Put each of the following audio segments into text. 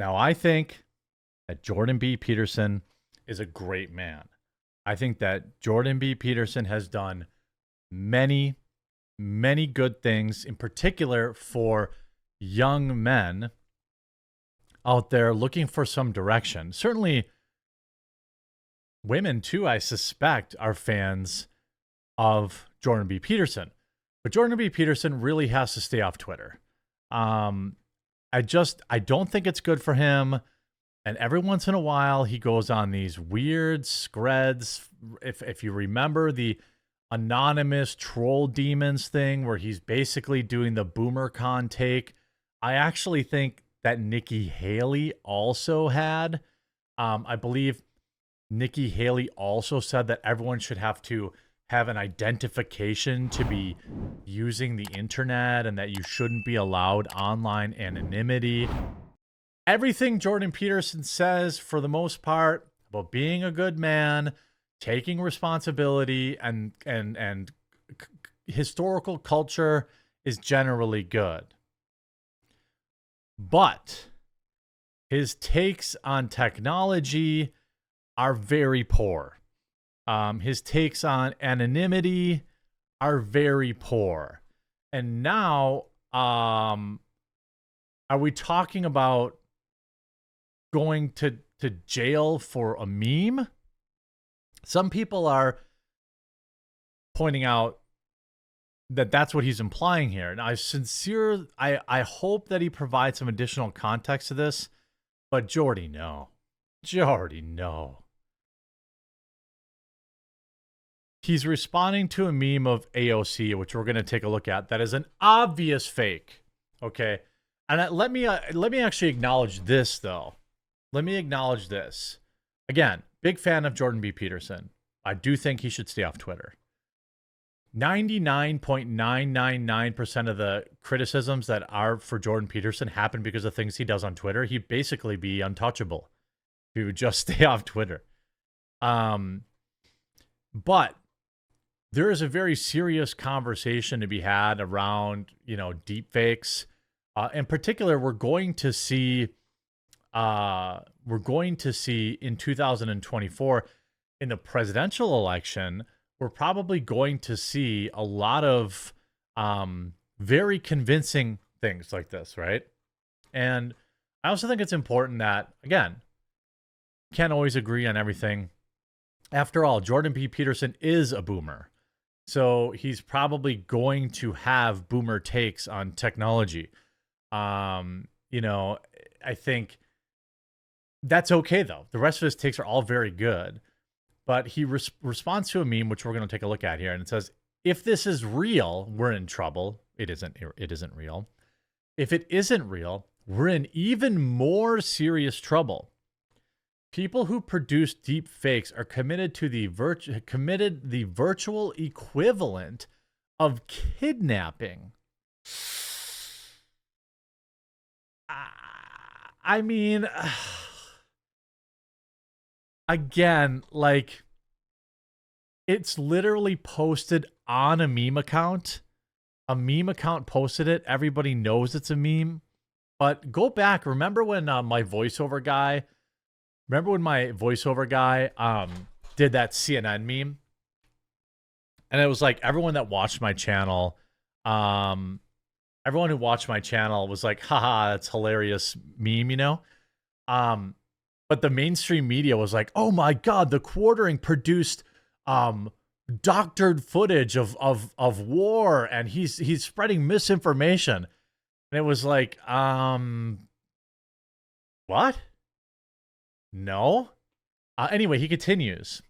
Now, I think that Jordan B. Peterson is a great man. I think that Jordan B. Peterson has done many, many good things, in particular for young men out there looking for some direction. Certainly, women, too, I suspect, are fans of Jordan B. Peterson. But Jordan B. Peterson really has to stay off Twitter. I don't think it's good for him. And every once in a while, he goes on these weird screds. If you remember the anonymous troll demons thing where he's basically doing the BoomerCon take, I actually think that Nikki Haley also had. I believe Nikki Haley also said that everyone should have to have an identification to be using the internet and that you shouldn't be allowed online anonymity. Everything Jordan Peterson says, for the most part, about being a good man, taking responsibility, and historical culture is generally good. But his takes on technology are very poor. His takes on anonymity are very poor. And now, are we talking about going to jail for a meme? Some people are pointing out that that's what he's implying here. And I hope that he provides some additional context to this. But Jordy, no. He's responding to a meme of AOC, which we're going to take a look at, that is an obvious fake. Okay. And let me actually acknowledge this, though. Let me acknowledge this. Again, big fan of Jordan B. Peterson. I do think he should stay off Twitter. 99.999% of the criticisms that are for Jordan Peterson happen because of things he does on Twitter. He'd basically be untouchable if he would just stay off Twitter. But there is a very serious conversation to be had around, deep fakes. In particular, we're going to see in 2024 in the presidential election, we're probably going to see a lot of very convincing things like this, right? And I also think it's important that, again, can't always agree on everything. After all, Jordan B. Peterson is a boomer. So he's probably going to have boomer takes on technology. I think that's okay, though. The rest of his takes are all very good. But he responds to a meme, which we're going to take a look at here. And it says, if this is real, we're in trouble. It isn't real. If it isn't real, we're in even more serious trouble. People who produce deep fakes are committed to the virtual equivalent of kidnapping. I mean, again, like, it's literally posted on a meme account. A meme account posted it. Everybody knows it's a meme. But go back. Remember when my voiceover guy did that CNN meme? And it was like everyone that watched my channel, everyone who watched my channel was like, haha, that's hilarious meme, But the mainstream media was like, oh my God, the quartering produced doctored footage of war, and he's spreading misinformation. And it was like, what? No. Anyway, he continues.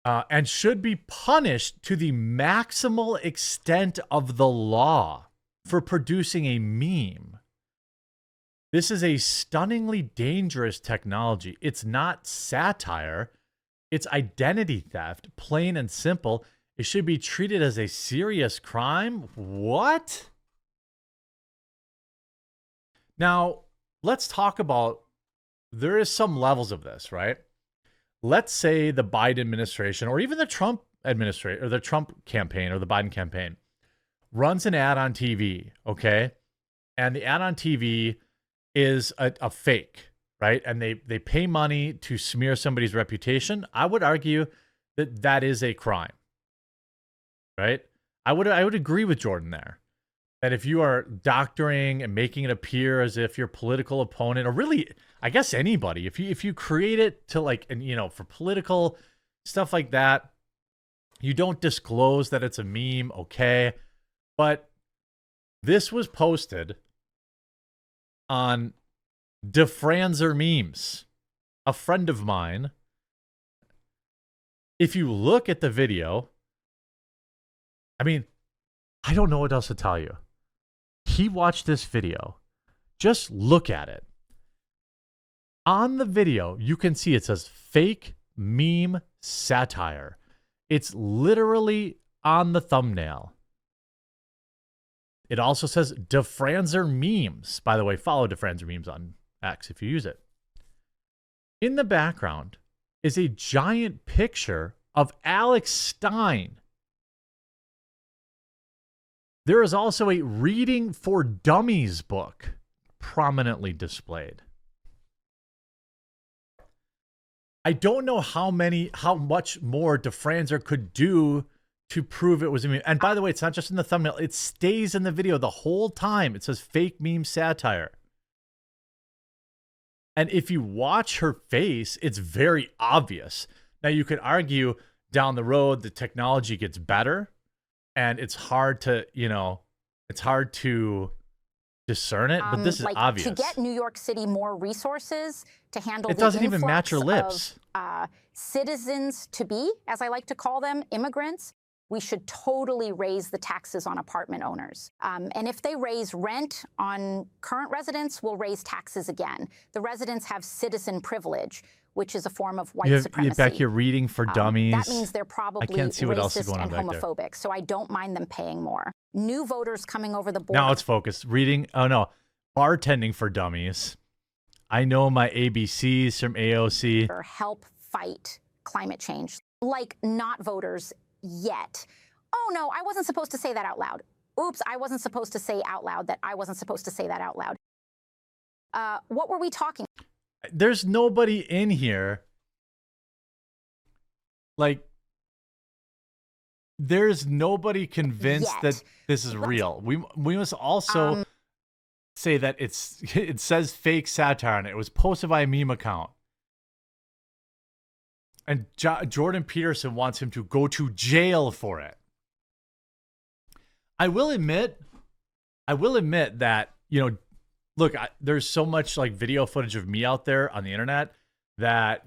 And should be punished to the maximal extent of the law for producing a meme. This is a stunningly dangerous technology. It's not satire. It's identity theft, plain and simple. It should be treated as a serious crime. What? Now, let's talk about, there is some levels of this, right? Let's say the Biden administration, or even the Trump administration, or the Trump campaign, or the Biden campaign, runs an ad on TV, okay? and the ad on TV is a fake, right? And they pay money to smear somebody's reputation. I would argue that that is a crime, right? I would agree with Jordan there. That if you are doctoring and making it appear as if your political opponent, or really, I guess anybody, if you create it to like, and you know, for political stuff like that, you don't disclose that it's a meme, okay? But this was posted on DeFranzer Memes, a friend of mine. If you look at the video, I mean, I don't know what else to tell you. He watched this video. Just look at it. On the video, you can see it says fake meme satire. It's literally on the thumbnail. It also says DeFranzer Memes. By the way, follow DeFranzer Memes on X if you use it. In the background is a giant picture of Alex Stein. There is also a Reading for Dummies book prominently displayed. I don't know how much more DeFranzer could do to prove it was a meme. And by the way, it's not just in the thumbnail. It stays in the video the whole time. It says fake meme satire. And if you watch her face, it's very obvious. Now, you could argue down the road, the technology gets better. And it's hard to, it's hard to discern it, but this is obvious. To get New York City more resources to handle it doesn't even match her lips. Citizens to be, as I like to call them, immigrants, we should totally raise the taxes on apartment owners. And if they raise rent on current residents, we'll raise taxes again. The residents have citizen privilege, which is a form of white supremacy. Back here, Reading for Dummies. That means they're probably racist and homophobic, so I don't mind them paying more. New voters coming over the border. Now it's focused. Reading, oh no, Bartending for Dummies. I know my ABCs from AOC. Help fight climate change. Like not voters yet. Oh no, I wasn't supposed to say that out loud. Oops, I wasn't supposed to say out loud that I wasn't supposed to say that out loud. What were we talking about? There's nobody in here. Like, there's nobody convinced that this is real. We must also say that it says fake satire on it. It was posted by a meme account. And Jordan Peterson wants him to go to jail for it. I will admit that, look, there's so much like video footage of me out there on the internet that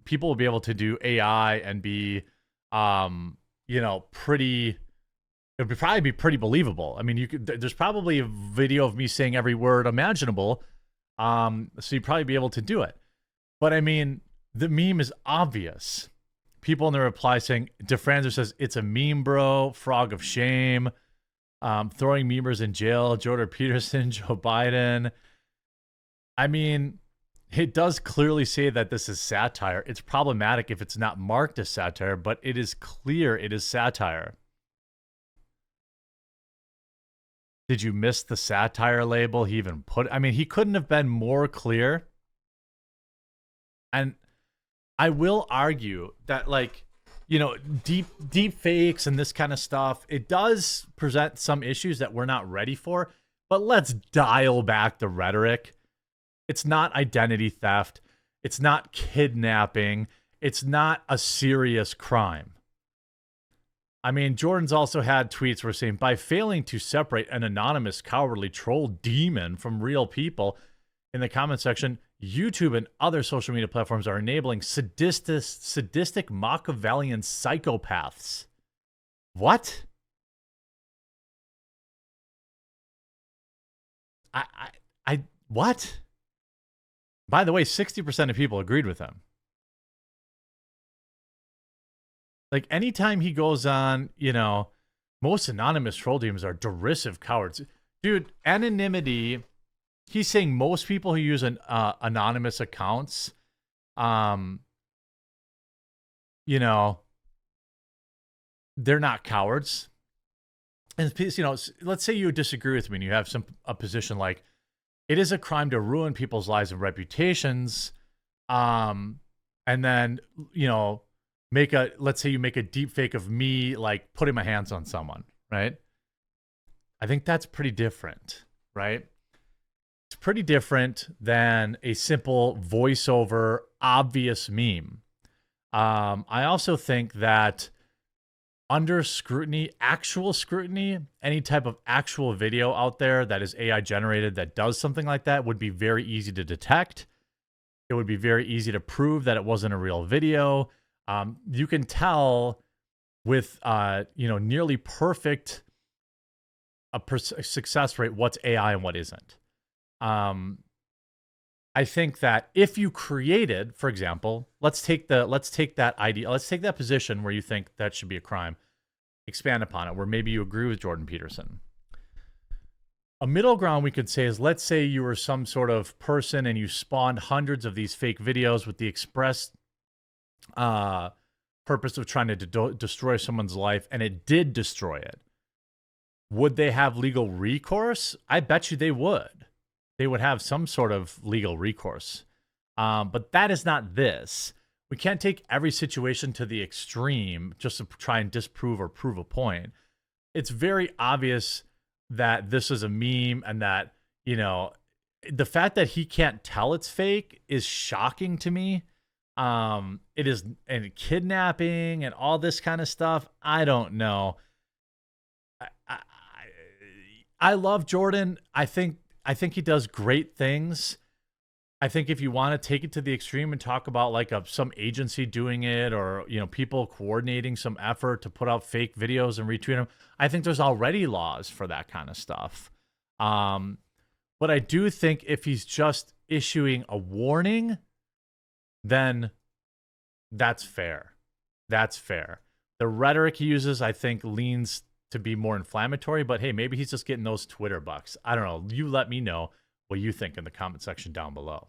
people will be able to do AI and be, pretty. It would probably be pretty believable. I mean, there's probably a video of me saying every word imaginable, so you'd probably be able to do it. But I mean, the meme is obvious. People in the reply saying, DeFranzer says it's a meme, bro. Frog of shame. Throwing memers in jail, Jordan Peterson, Joe Biden. I mean, it does clearly say that this is satire. It's problematic if it's not marked as satire, but it is clear it is satire. Did you miss the satire label he even put? I mean, he couldn't have been more clear. And I will argue that, like, deep fakes and this kind of stuff, it does present some issues that we're not ready for, but let's dial back the rhetoric. It's not identity theft. It's not kidnapping. It's not a serious crime. I mean, Jordan's also had tweets where saying, by failing to separate an anonymous cowardly troll demon from real people in the comment section, YouTube and other social media platforms are enabling sadistic Machiavellian psychopaths. What? What? By the way, 60% of people agreed with him. Like, anytime he goes on, most anonymous troll demons are derisive cowards. Dude, anonymity... He's saying most people who use anonymous accounts, they're not cowards. And let's say you disagree with me and you have a position like it is a crime to ruin people's lives and reputations, and then let's say you make a deep fake of me like putting my hands on someone, right? I think that's pretty different, right? It's pretty different than a simple voiceover obvious meme. I also think that under scrutiny, actual scrutiny, any type of actual video out there that is AI generated that does something like that would be very easy to detect. It would be very easy to prove that it wasn't a real video. You can tell with nearly perfect success rate what's AI and what isn't. I think that if you created, for example, let's take that idea, let's take that position where you think that should be a crime, expand upon it, where maybe you agree with Jordan Peterson. A middle ground we could say is, let's say you were some sort of person and you spawned hundreds of these fake videos with the express purpose of trying to destroy someone's life, and it did destroy it. Would they have legal recourse? I bet you they would. They would have some sort of legal recourse. But that is not this. We can't take every situation to the extreme just to try and disprove or prove a point. It's very obvious that this is a meme, and that, the fact that he can't tell it's fake is shocking to me. It is, and kidnapping and all this kind of stuff. I don't know. I love Jordan. I think he does great things. I think if you want to take it to the extreme and talk about like some agency doing it, or people coordinating some effort to put out fake videos and retweet them, I think there's already laws for that kind of stuff. But I do think if he's just issuing a warning, then that's fair. That's fair. The rhetoric he uses, I think, leans to be more inflammatory, but hey, maybe he's just getting those Twitter bucks. I don't know. You let me know what you think in the comment section down below.